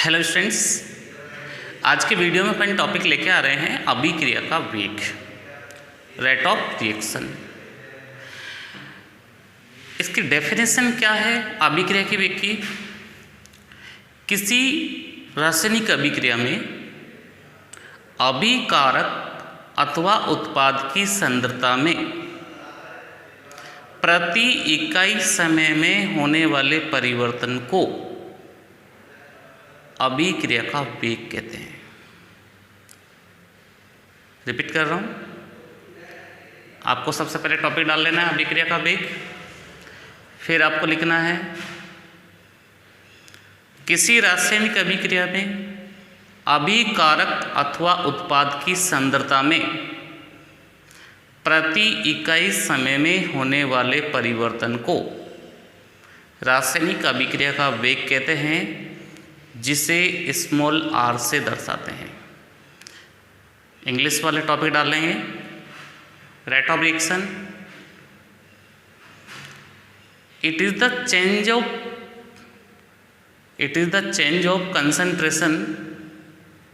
Hello students, आज के video में अपन टॉपिक लेके आ रहे हैं अभिक्रिया का वेग, रेट ऑफ रिएक्शन। इसकी डेफिनेशन क्या है अभिक्रिया के वेग की? किसी रासायनिक अभिक्रिया में अभिकारक अथवा उत्पाद की सांद्रता में प्रति इकाई समय में होने वाले परिवर्तन को अभिक्रिया का वेग कहते हैं। रिपीट कर रहा हूं, आपको सबसे पहले टॉपिक डाल लेना है अभिक्रिया का वेग, फिर आपको लिखना है किसी रासायनिक अभिक्रिया में अभिकारक अथवा उत्पाद की सांद्रता में प्रति इकाई समय में होने वाले परिवर्तन को रासायनिक अभिक्रिया का वेग कहते हैं, जिसे स्मॉल r से दर्शाते हैं। इंग्लिश वाले टॉपिक डाल लेंगे। Rate of reaction, it is the change of concentration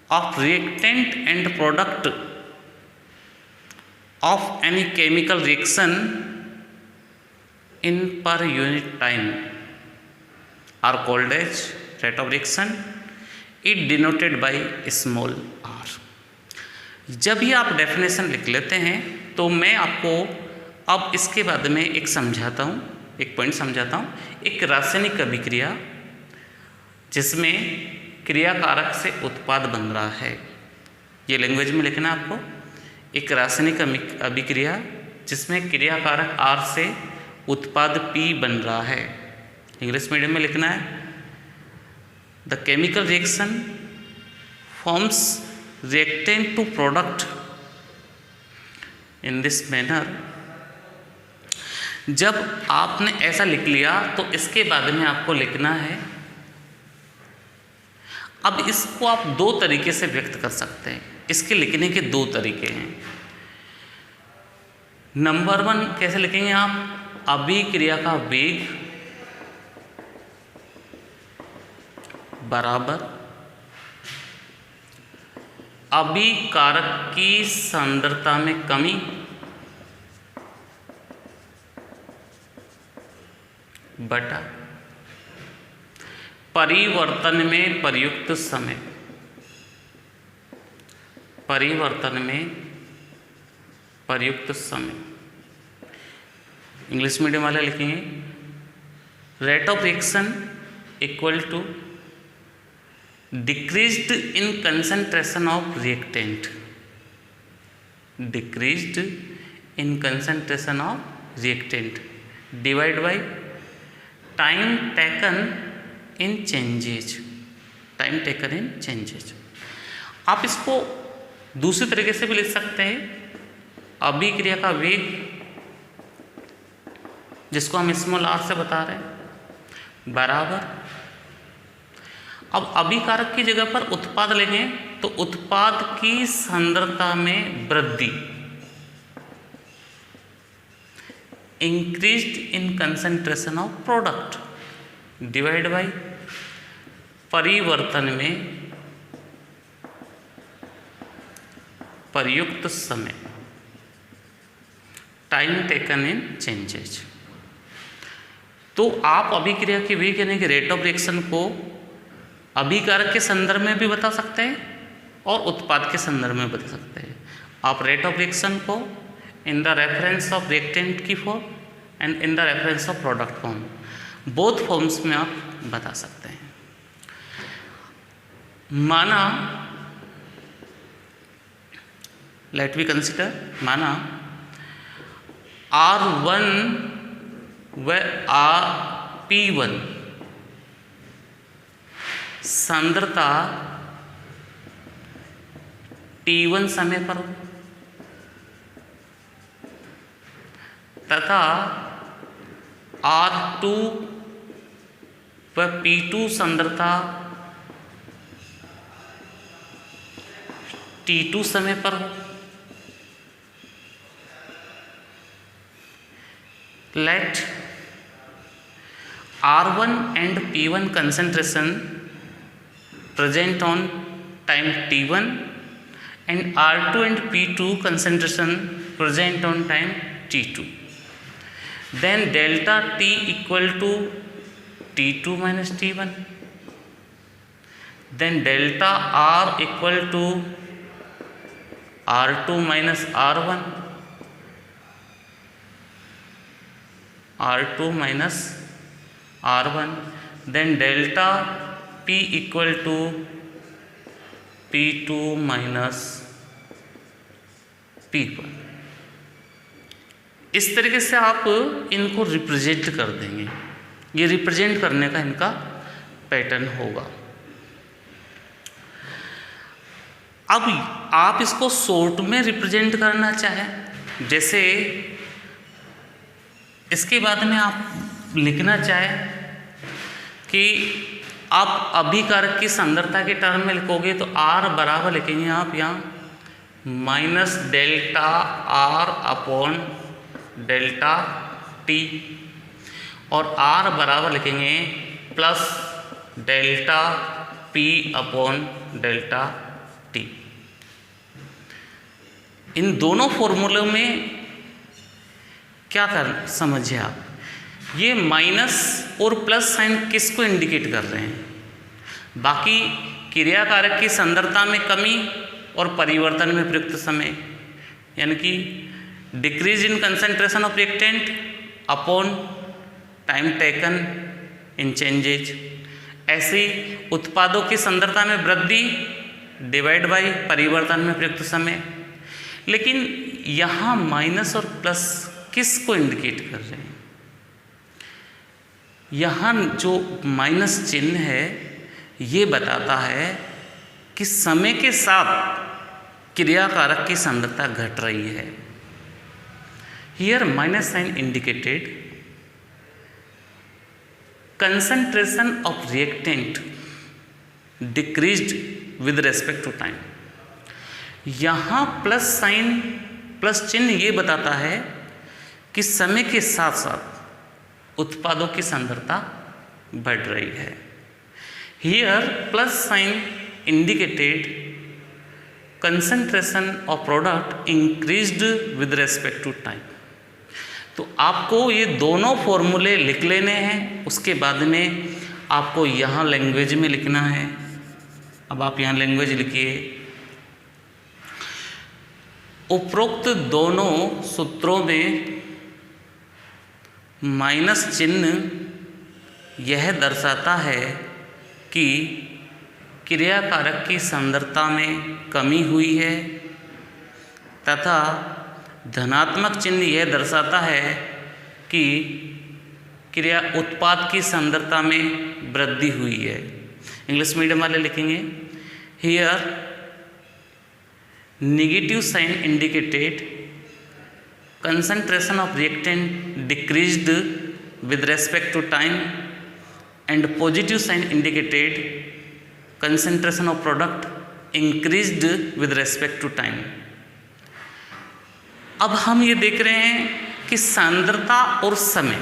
of reactant and product of any chemical reaction in per unit time are called as rate of reaction, it denoted by small r। जब ही आप definition लिख लेते हैं तो मैं आपको अब इसके बाद में एक पॉइंट समझाता हूँ। एक रासायनिक अभिक्रिया जिसमें क्रियाकारक से उत्पाद बन रहा है, ये लैंग्वेज में लिखना है आपको। एक रासायनिक अभिक्रिया जिसमें क्रियाकारक R से उत्पाद P बन रहा है, इंग्लिश मीडियम में लिखना है। The chemical reaction forms reactant to product in this manner। जब आपने ऐसा लिख लिया तो इसके बाद में आपको लिखना है, अब इसको आप दो तरीके से व्यक्त कर सकते हैं। इसके लिखने के दो तरीके हैं। नंबर 1 कैसे लिखेंगे आप? अभिक्रिया का वेग बराबर अभिकारक की सांद्रता में कमी बटा परिवर्तन में प्रयुक्त समय। परिवर्तन में प्रयुक्त समय इंग्लिश मीडियम वाले लिखेंगे rate of reaction equal to decreased in concentration of reactant, decreased in concentration of reactant divided by time taken in changes, time taken in changes। आप इसको दूसरी तरीके से भी लिख सकते हैं। अभिक्रिया का वेग जिसको हम स्मॉल r से बता रहे हैं बराबर, अब अभिकारक की जगह पर उत्पाद लेंगे तो उत्पाद की सांद्रता में वृद्धि, increased in concentration of product divide by परिवर्तन में प्रयुक्त समय, टाइम टेकन इन चेंजेज। तो आप अभिक्रिया के वेग यानी कि रेट ऑफ रिएक्शन को अभिकारक के संदर्भ में भी बता सकते हैं और उत्पाद के संदर्भ में बता सकते हैं। आप रेट ऑफ रिएक्शन को in the reference of reactant की form and in the reference of product form, both forms में आप बता सकते हैं। माना, लेट वी कंसिडर, माना R1 व P1 सांद्रता T1 समय पर तथा R2 व P2 सांद्रता T2 समय पर हो। Let R1 and P1 concentration present on time t1 and R2 and P2 concentration present on time t2. Then delta T equal to T2 minus T1. Then delta R equal to R2 minus R1. R2 minus R1. Then delta P equal to P2 minus P1. इस तरीके से आप इनको represent कर देंगे। ये represent करने का इनका पैटर्न होगा। अब आप इसको शॉर्ट में रिप्रेजेंट करना चाहें, जैसे इसके बाद में आप लिखना चाहें कि आप अभिकारक की सांद्रता के टर्म में लिखोगे तो R बराबर लिखेंगे आप यहाँ minus delta R upon delta T, और R बराबर लिखेंगे plus delta P upon delta T। इन दोनों फॉर्मूलों में क्या कर समझिए आप, ये माइनस और प्लस साइन किसको इंडिकेट कर रहे हैं? बाकी क्रियाकारक की सांद्रता में कमी और परिवर्तन में प्रयुक्त समय, यानी कि decrease in concentration of reactant upon time taken in changes. ऐसे उत्पादों की सांद्रता में वृद्धि डिवाइड बाय परिवर्तन में प्रयुक्त समय। लेकिन यहाँ माइनस और प्लस किसको इंडिकेट कर रहे हैं? यहाँ जो माइनस चिन्ह है ये बताता है कि समय के साथ क्रियाकारक की सांद्रता घट रही है। Here minus sign indicated concentration of reactant decreased with respect to time. यहाँ प्लस साइन प्लस चिन्ह ये बताता है कि समय के साथ साथ उत्पादों की सांद्रता बढ़ रही है। Here plus sign indicated concentration of product increased with respect to time. तो आपको ये दोनों फॉर्मूले लिख लेने हैं, उसके बाद में आपको यहाँ लैंग्वेज में लिखना है। अब आप यहाँ लैंग्वेज लिखिए। उपरोक्त दोनों सूत्रों में माइनस चिन्ह यह दर्शाता है कि क्रियाकारक की सांद्रता में कमी हुई है, तथा धनात्मक चिन्ह यह दर्शाता है कि क्रिया उत्पाद की सांद्रता में वृद्धि हुई है। इंग्लिश मीडियम वाले लिखेंगे here negative sign indicated concentration of reactant decreased with respect to time, and positive sign indicated concentration of product increased with respect to time। अब हम ये देख रहे हैं कि सांद्रता और समय,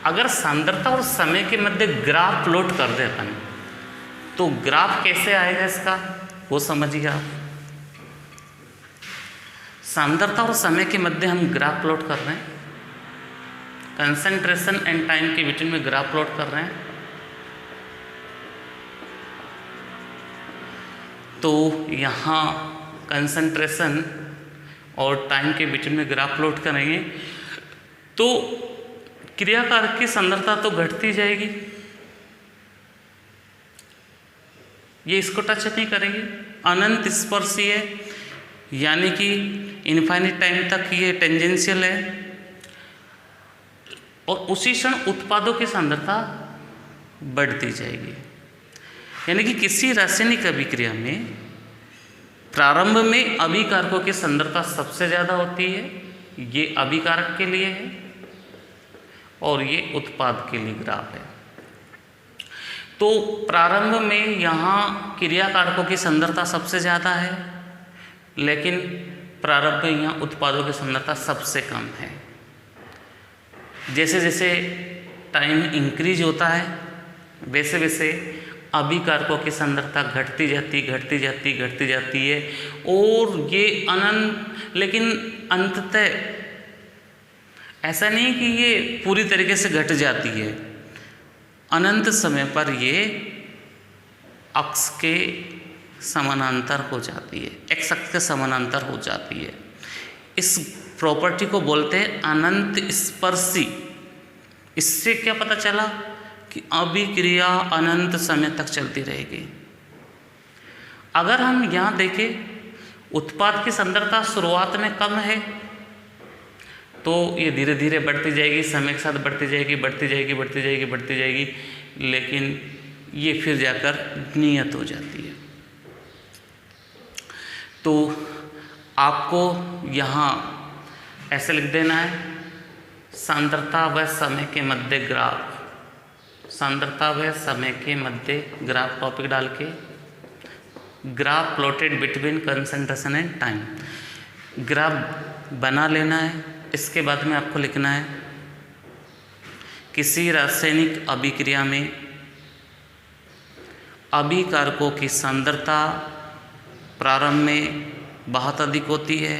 अगर सांद्रता और समय के मध्य ग्राफ प्लॉट कर दे अपन, तो ग्राफ कैसे आएगा इसका वो समझिए आप। सांद्रता और समय के मध्य हम ग्राफ प्लॉट कर रहे हैं, कंसंट्रेशन एंड टाइम के बीच में ग्राफ प्लॉट कर रहे हैं। तो यहाँ कंसंट्रेशन और टाइम के बीच में ग्राफ प्लॉट करेंगे तो क्रियाकारक की सांद्रता तो घटती जाएगी, ये इसको टच नहीं करेंगे। अनंत स्पर्शीय यानी कि इनफाइनिट टाइम तक ये टेंजेंशियल है, और उसी क्षण उत्पादों की सांद्रता बढ़ती जाएगी। यानी कि किसी रासायनिक अभिक्रिया में प्रारंभ में अभिकारकों की सांद्रता सबसे ज़्यादा होती है, ये अभिकारक के लिए है और ये उत्पाद के लिए ग्राफ है। तो प्रारंभ में यहाँ क्रियाकारकों की सांद्रता सबसे ज़्यादा है, लेकिन प्रारंभ में यहाँ उत्पादों की सांद्रता सबसे कम है। जैसे जैसे टाइम इंक्रीज होता है वैसे वैसे अभिकारकों की सांद्रता घटती जाती है और ये अनंत, लेकिन अंततः ऐसा नहीं कि ये पूरी तरीके से घट जाती है, अनंत समय पर ये अक्ष के समानांतर हो जाती है, एक्स अक्ष के समानांतर हो जाती है। इस प्रॉपर्टी को बोलते हैं अनंत स्पर्शी। इससे क्या पता चला कि अभिक्रिया अनंत समय तक चलती रहेगी। अगर हम यहाँ देखें उत्पाद की सांद्रता शुरुआत में कम है तो ये धीरे धीरे बढ़ती जाएगी, समय के साथ बढ़ती जाएगी, लेकिन ये फिर जाकर नियत हो जाती है। तो आपको यहाँ ऐसे लिख देना है, सांद्रता व समय के मध्य ग्राफ, सांद्रता व समय के मध्य ग्राफ टॉपिक डाल के graph plotted between concentration and time, graph बना लेना है। इसके बाद में आपको लिखना है किसी रासायनिक अभिक्रिया में अभिकारकों की सांद्रता प्रारंभ में बहुत अधिक होती है,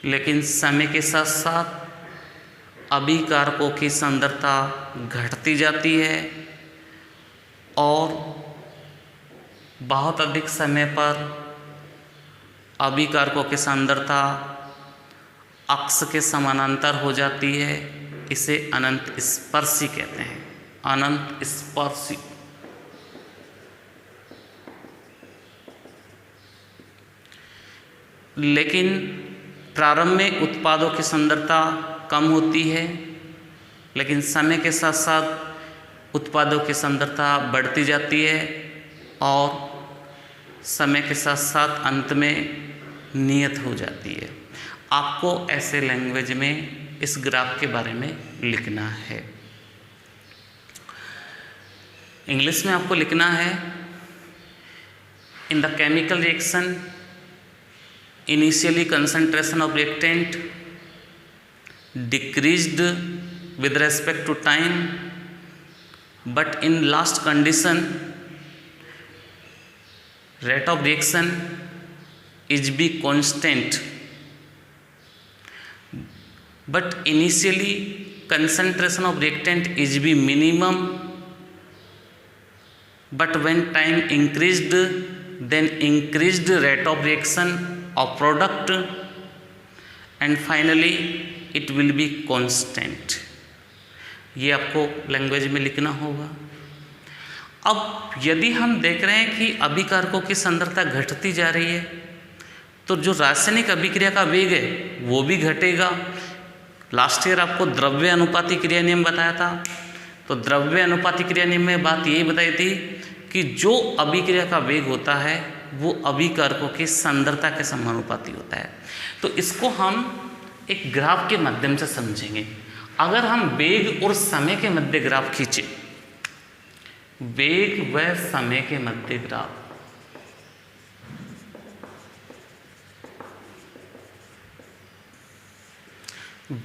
लेकिन समय के साथ साथ अभिकारकों की सांद्रता घटती जाती है और बहुत अधिक समय पर अभिकारकों की सांद्रता अक्ष के समानांतर हो जाती है। इसे अनंत स्पर्शी कहते हैं, अनंत स्पर्शी। लेकिन प्रारंभ में उत्पादों की सांद्रता कम होती है, लेकिन समय के साथ साथ उत्पादों की सांद्रता बढ़ती जाती है और समय के साथ साथ अंत में नियत हो जाती है। आपको ऐसे लैंग्वेज में इस ग्राफ के बारे में लिखना है। इंग्लिश में आपको लिखना है, in the chemical reaction initially concentration of reactant decreased with respect to time, but in last condition rate of reaction is be constant, but initially concentration of reactant is be minimum, but when time increased then increased rate of reaction of product and finally it will be constant। ये आपको language में लिखना होगा। अब यदि हम देख रहे हैं कि अभिकारकों की सांद्रता घटती जा रही है तो जो रासायनिक अभिक्रिया का वेग है वो भी घटेगा। लास्ट ईयर आपको द्रव्य अनुपाती क्रिया नियम बताया था, तो द्रव्य अनुपाती क्रिया नियम में बात यही बताई थी कि जो अभिक्रिया का वेग होता है वो अभिकारकों की सांद्रता के समानुपाती होता है। तो इसको हम एक ग्राफ के माध्यम से समझेंगे। अगर हम वेग और समय के मध्य ग्राफ खींचे, वेग व समय के मध्य ग्राफ,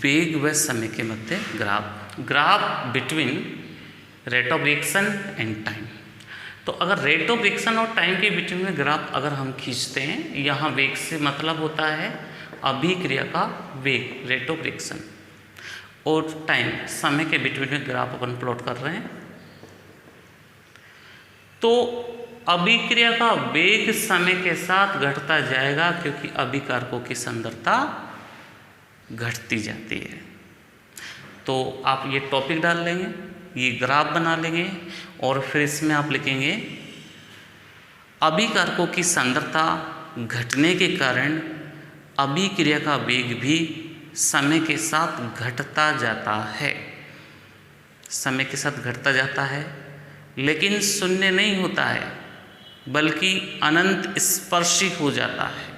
वेग व समय के मध्य graph, graph between rate of reaction and time. तो अगर रेट ऑफ रिएक्शन और टाइम के बीच में ग्राफ अगर हम खींचते हैं, यहाँ वेग से मतलब होता है अभिक्रिया का वेग, रेट ऑफ रिएक्शन, और टाइम समय के बीच में ग्राफ अपन प्लॉट कर रहे हैं, तो अभिक्रिया का वेग समय के साथ घटता जाएगा क्योंकि अभिकारकों की सांद्रता घटती जाती है। तो आप ये टॉपिक डाल लेंगे, ये ग्राफ बना लेंगे और फिर इसमें आप लिखेंगे अभिकारकों की सांद्रता घटने के कारण अभिक्रिया का वेग भी समय के साथ घटता जाता है, समय के साथ घटता जाता है, लेकिन शून्य नहीं होता है बल्कि अनंत स्पर्शी हो जाता है।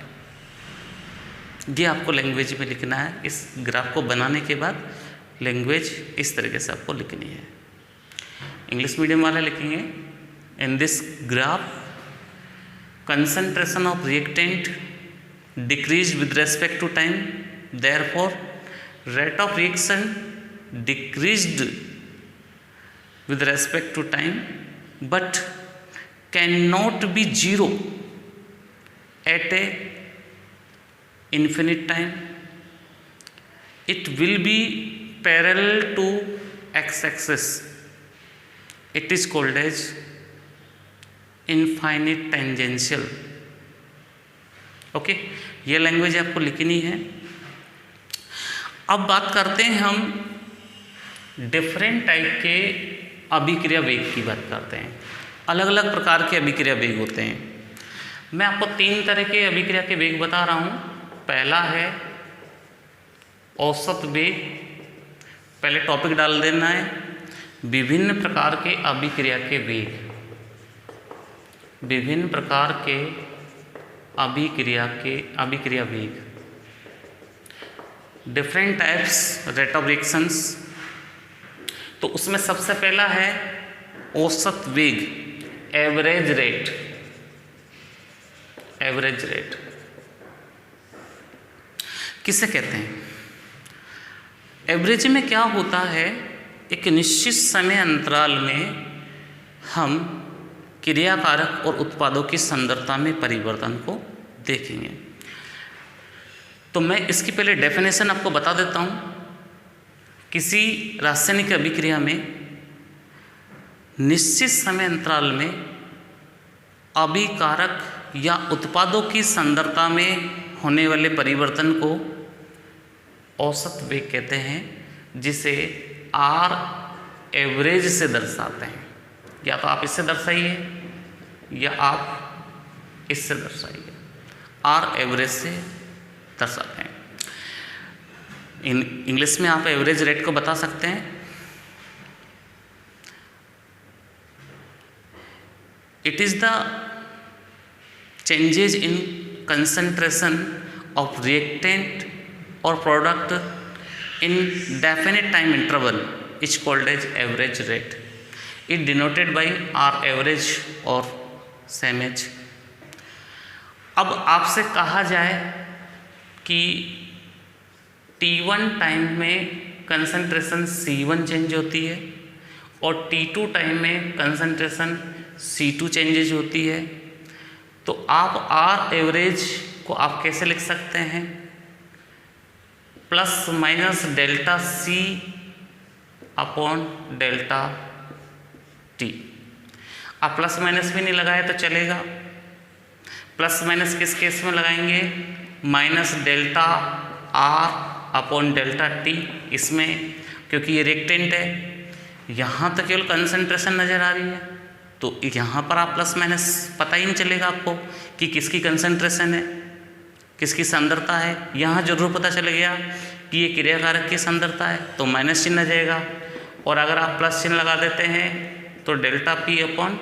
ये आपको लैंग्वेज में लिखना है। इस ग्राफ को बनाने के बाद लैंग्वेज इस तरीके से आपको लिखनी है। इंग्लिश मीडियम वाले लिखेंगे, in this graph concentration of reactant decrease with respect to time, therefore rate of reaction decreased with respect to time but cannot be zero at a infinite time. It will be parallel to x-axis. It is called as infinite tangential. Okay, ये language आपको लिखनी है। अब बात करते हैं हम different type के अभिक्रिया वेग की बात करते हैं। अलग अलग प्रकार के अभिक्रिया वेग होते हैं। मैं आपको 3 तरह के अभिक्रिया के वेग बता रहा हूँ। पहला है औसत वेग। पहले टॉपिक डाल देना है, विभिन्न प्रकार के अभिक्रिया के वेग। विभिन्न प्रकार के अभिक्रिया वेग, different types rate of reactions. तो उसमें सबसे पहला है औसत वेग, एवरेज रेट। एवरेज रेट किसे कहते हैं? एवरेज में क्या होता है, एक निश्चित समय अंतराल में हम क्रियाकारक और उत्पादों की सांद्रता में परिवर्तन को देखेंगे। तो मैं इसकी पहले डेफिनेशन आपको बता देता हूँ। किसी रासायनिक अभिक्रिया में निश्चित समय अंतराल में अभिकारक या उत्पादों की सांद्रता में होने वाले परिवर्तन को औसत वेग कहते हैं, जिसे आर एवरेज से दर्शाते हैं। या तो आप इससे दर्शाइए या आप इससे दर्शाइए, आर एवरेज से दर्शाते हैं। इंग्लिश में आप एवरेज रेट को बता सकते हैं, it is the changes in concentration of reactant और product in definite time interval is called as average rate. It denoted by R average और सैमेज। अब आपसे कहा जाए कि T1 टाइम में कंसंट्रेशन C1 चेंज होती है और T2 टाइम में कंसंट्रेशन C2 चेंजेज होती है, तो आप आर एवरेज को आप कैसे लिख सकते हैं? Plus minus delta C upon delta T। आप प्लस माइनस भी नहीं लगाए तो चलेगा। प्लस माइनस किस केस में लगाएंगे? Minus delta R upon delta T इसमें, क्योंकि ये रिएक्टेंट है। यहाँ तक केवल कंसंट्रेशन नज़र आ रही है, तो यहाँ पर आप प्लस माइनस पता ही नहीं चलेगा आपको कि किसकी कंसंट्रेशन है, किसकी सांद्रता है। यहाँ जरूर पता चल गया कि ये क्रियाकारक की सांद्रता है, तो माइनस चिन्ह आ जाएगा। और अगर आप प्लस चिन्ह लगा देते हैं तो delta P upon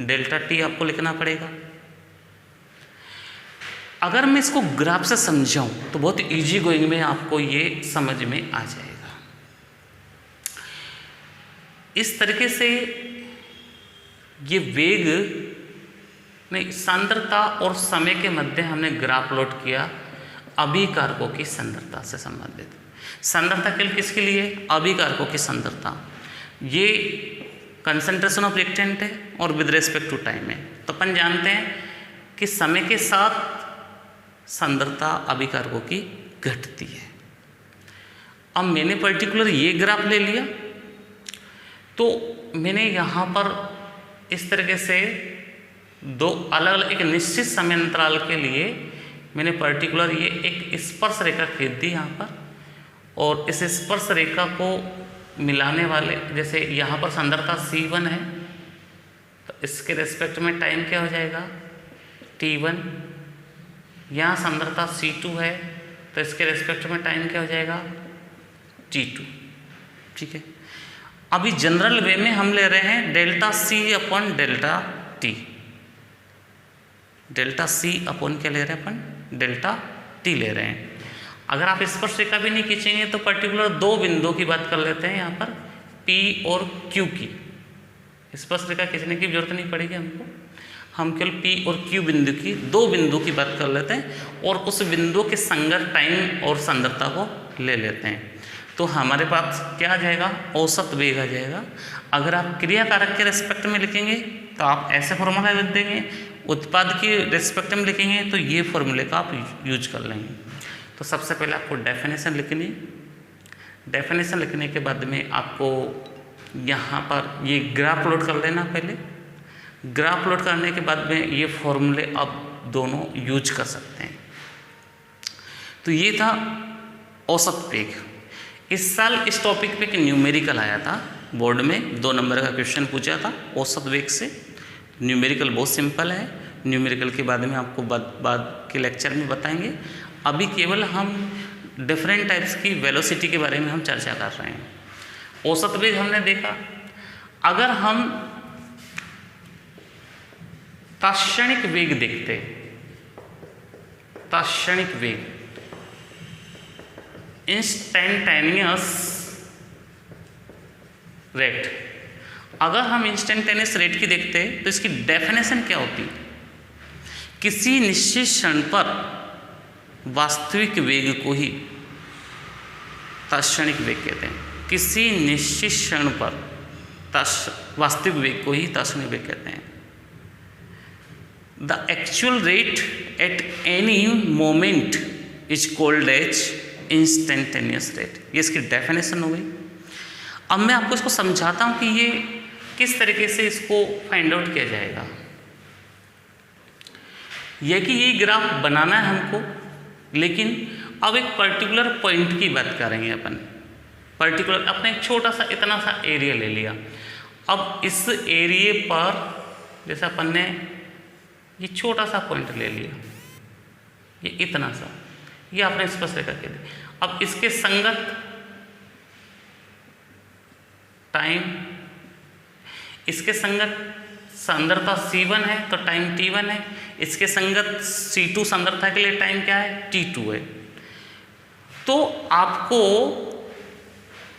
delta T आपको लिखना पड़ेगा। अगर मैं इसको ग्राफ से समझाऊं तो बहुत इजी गोइंग में आपको ये समझ में आ जाएगा। इस तरीके से ये वेग में सांद्रता और समय के मध्य हमने ग्राफ प्लॉट किया अभिकारकों की सांद्रता से संबंधित। सांद्रता केवल किसके लिए? अभिकारकों की सांद्रता। ये कंसंट्रेशन ऑफ रिएक्टेंट है और विद रेस्पेक्ट टू टाइम है। तो अपन जानते हैं कि समय के साथ सांद्रता अभिकारकों की घटती है। अब मैंने पर्टिकुलर ये ग्राफ ले लिया, तो मैंने यहाँ पर इस तरीके से दो अलग अलग एक निश्चित समय अंतराल के लिए मैंने पर्टिकुलर ये एक स्पर्श रेखा खींच दी यहाँ पर, और इस स्पर्श रेखा को मिलाने वाले, जैसे यहाँ पर सांद्रता C1 है तो इसके रेस्पेक्ट में टाइम क्या हो जाएगा? T1। यहाँ सांद्रता C2 है तो इसके रेस्पेक्ट में टाइम क्या हो जाएगा? T2। ठीक है। अभी जनरल वे में हम ले रहे हैं delta C upon delta T। Delta C upon क्या ले रहे हैं अपन? डेल्टा T ले रहे हैं। अगर आप स्पर्श रेखा भी नहीं खींचेंगे तो पर्टिकुलर दो बिंदुओं की बात कर लेते हैं, यहाँ पर P और Q की। स्पर्श रेखा खींचने की जरूरत नहीं पड़ेगी हमको, हम केवल P और Q बिंदु की, दो बिंदु की बात कर लेते हैं और उस बिंदु के संगत टाइम और सांद्रता को ले लेते हैं। तो हमारे पास क्या आ जाएगा? औसत वेग आ जाएगा। अगर आप क्रिया कारक के रेस्पेक्ट में लिखेंगे तो आप ऐसे फॉर्मूला लिख देंगे, उत्पाद के रेस्पेक्ट में लिखेंगे तो ये फॉर्मूले का आप यूज कर लेंगे। तो सबसे पहले आपको डेफिनेशन लिखनी, डेफिनेशन लिखने के बाद में आपको यहाँ पर ये ग्राफ प्लॉट कर लेना। पहले ग्राफ प्लॉट करने के बाद में ये फॉर्मूले आप दोनों यूज कर सकते हैं। तो ये था औसत वेग। इस साल इस टॉपिक पे एक न्यूमेरिकल आया था, बोर्ड में 2 नंबर का क्वेश्चन पूछा था औसत वेग से। न्यूमेरिकल बहुत सिंपल है, न्यूमेरिकल के बारे में आपको बाद के लेक्चर में बताएंगे। अभी केवल हम डिफरेंट टाइप्स की वेलोसिटी के बारे में हम चर्चा कर रहे हैं। औसत वेग हमने देखा, अगर हम तात्क्षणिक वेग देखते, तात्क्षणिक वेग, इंस्टेंटेनियस रेट, अगर हम इंस्टेंटेनियस रेट की देखते तो इसकी डेफिनेशन क्या होती? किसी निश्चित क्षण पर वास्तविक वेग को ही तात्क्षणिक वेग कहते हैं। किसी निश्चित क्षण पर वास्तविक वेग को ही तात्क्षणिक वेग कहते हैं। The actual rate at any moment is called as instantaneous rate. ये इसकी डेफिनेशन हो गई। अब मैं आपको इसको समझाता हूँ कि ये किस तरीके से इसको फाइंड आउट किया जाएगा। यह कि ये ग्राफ बनाना है हमको, लेकिन अब एक पर्टिकुलर पॉइंट की बात करेंगे अपन। पर्टिकुलर अपने एक छोटा सा इतना सा एरिया ले लिया। अब इस एरिया पर जैसे अपन ने ये छोटा सा पॉइंट ले लिया, ये इतना सा, ये आपने स्पष्ट रेखा के दी। अब इसके संगत टाइम, इसके संगत सांद्रता C1 है तो टाइम T1 है, इसके संगत C2 सांद्रता के लिए टाइम क्या है? T2 है। तो आपको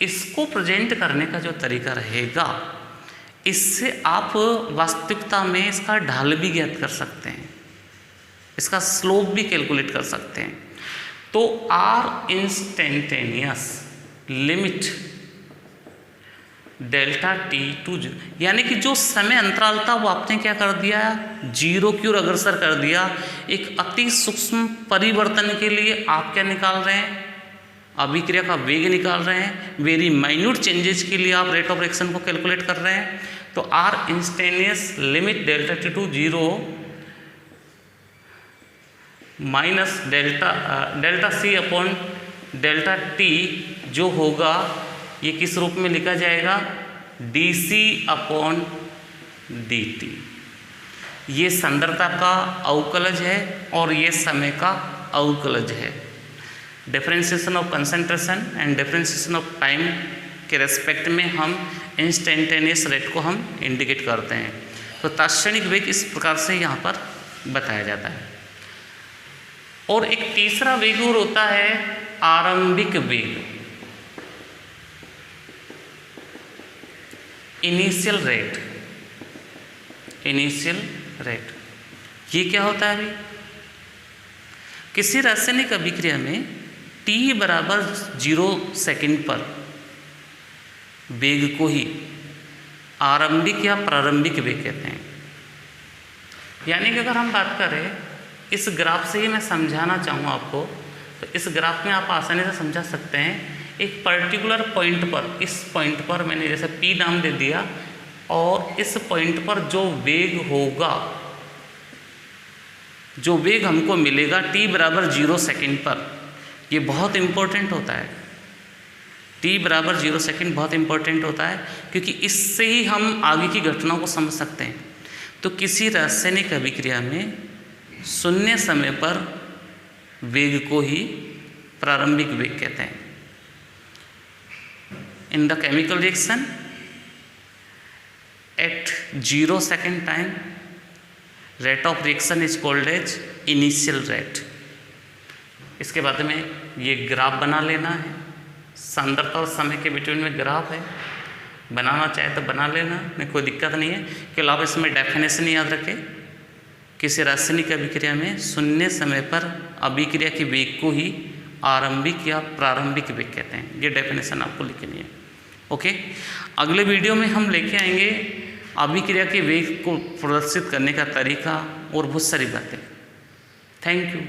इसको प्रेजेंट करने का जो तरीका रहेगा, इससे आप वास्तविकता में इसका ढाल भी ज्ञात कर सकते हैं, इसका स्लोप भी कैलकुलेट कर सकते हैं। तो are instantaneous limit delta T to 0, यानी कि जो समय अंतराल था वो आपने क्या कर दिया? 0 की ओर अग्रसर कर दिया। एक अति सूक्ष्म परिवर्तन के लिए आप क्या निकाल रहे हैं? अभिक्रिया का वेग निकाल रहे हैं। वेरी माइन्यूट चेंजेस के लिए आप रेट ऑफ रिएक्शन को कैलकुलेट कर रहे हैं। तो are instantaneous limit delta T to 0 minus delta C upon delta T जो होगा, ये किस रूप में लिखा जाएगा? dC upon dt। ये सांद्रता का अवकलज है और ये समय का अवकलज है। Differentiation of concentration and differentiation of time के रेस्पेक्ट में हम इंस्टेंटेनियस रेट को हम इंडिकेट करते हैं। तो तात्क्षणिक वेग इस प्रकार से यहाँ पर बताया जाता है। और एक तीसरा वेग और होता है आरंभिक वेग, इनिशियल रेट। इनिशियल रेट ये क्या होता है? अभी किसी रासायनिक अभिक्रिया में t बराबर 0 सेकेंड पर वेग को ही आरंभिक या प्रारंभिक वेग कहते हैं। यानी कि अगर हम बात करें, इस ग्राफ से ही मैं समझाना चाहूँ आपको, तो इस ग्राफ में आप आसानी से समझा सकते हैं। एक पर्टिकुलर पॉइंट पर, इस पॉइंट पर मैंने जैसे P नाम दे दिया, और इस पॉइंट पर जो वेग होगा, जो वेग हमको मिलेगा t बराबर 0 सेकेंड पर, ये बहुत इम्पोर्टेंट होता है। t बराबर 0 सेकेंड बहुत इम्पोर्टेंट होता है, क्योंकि इससे ही हम आगे की घटनाओं को समझ सकते हैं। तो किसी रासायनिक अभिक्रिया में शून्य समय पर वेग को ही प्रारंभिक वेग कहते हैं। In the chemical reaction at 0 second time, rate of reaction is called as initial rate। इसके बाद में ये ग्राफ बना लेना है। सांद्रता और समय के बिटवीन में ग्राफ है, बनाना चाहे तो बना लेना, में कोई दिक्कत नहीं है। केवल आप इसमें डेफिनेशन याद रखें। किसी रासायनिक अभिक्रिया में शून्य समय पर अभिक्रिया के वेग को ही आरंभिक या प्रारंभिक वेग कहते हैं। ये डेफिनेशन आपको लिखनी है। ओके, अगले वीडियो में हम लेके आएंगे अभिक्रिया के वेग को प्रदर्शित करने का तरीका और बहुत सारी बातें। Thank you.